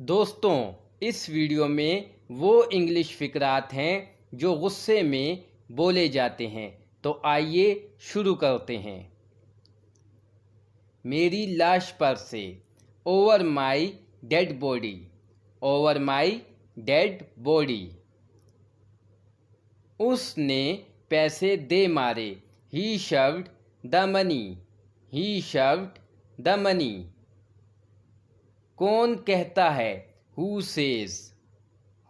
दोस्तों, इस वीडियो में वो इंग्लिश फ़िक़रात हैं जो गुस्से में बोले जाते हैं, तो आइए शुरू करते हैं। मेरी लाश पर से, over my dead body, over my dead body. उसने पैसे दे मारे, he shoved the money, he shoved the money. कौन कहता है, हु सेज,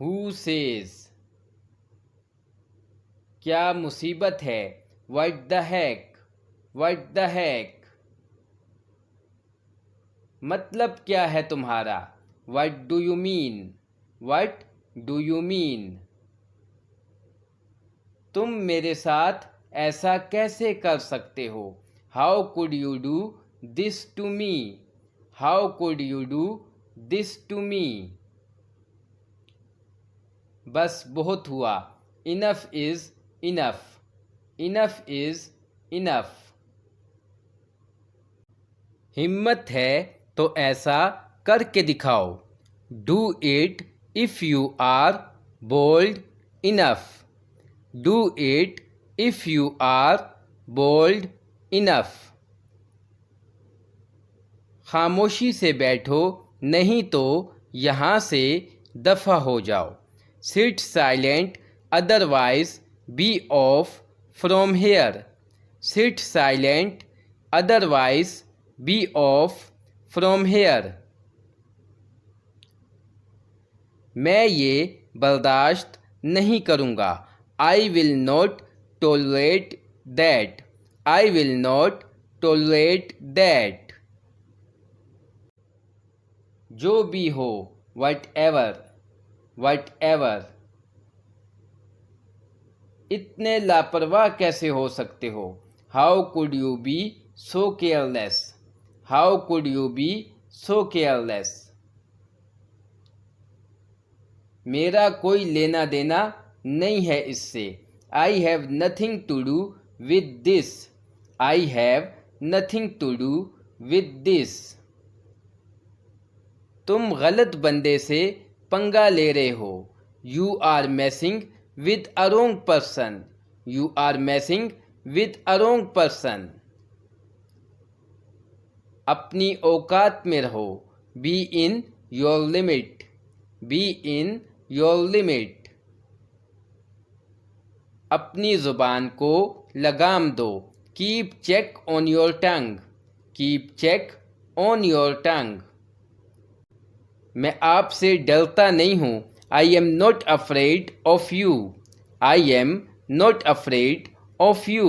हु सेज। क्या मुसीबत है, what the heck, what the heck. मतलब क्या है तुम्हारा, what do you mean, what do you mean. तुम मेरे साथ ऐसा कैसे कर सकते हो, how could you do this to me, how could you do this to me. बस बहुत हुआ, enough is enough, enough is enough. हिम्मत है तो ऐसा करके दिखाओ, do it if you are bold enough, do it if you are bold enough. खामोशी से बैठो, नहीं तो यहाँ से दफ़ा हो जाओ, sit silent otherwise be off from here, sit silent otherwise be off from here. मैं ये बर्दाश्त नहीं करूँगा, I will not tolerate that, I will not tolerate that. जो भी हो, वट एवर, वट एवर। इतने लापरवाह कैसे हो सकते हो, how could you be so careless, how could you be so careless. मेरा कोई लेना देना नहीं है इससे, I have nothing to do with this, I have nothing to do with this. तुम गलत बंदे से पंगा ले रहे हो, you are messing with a wrong person, you are messing with a wrong person. अपनी औकात में रहो, be in your limit, be in your limit. अपनी ज़ुबान को लगाम दो, keep check on your tongue, keep check on your tongue. मैं आपसे डरता नहीं हूँ, I am not afraid of you, I am not afraid of you.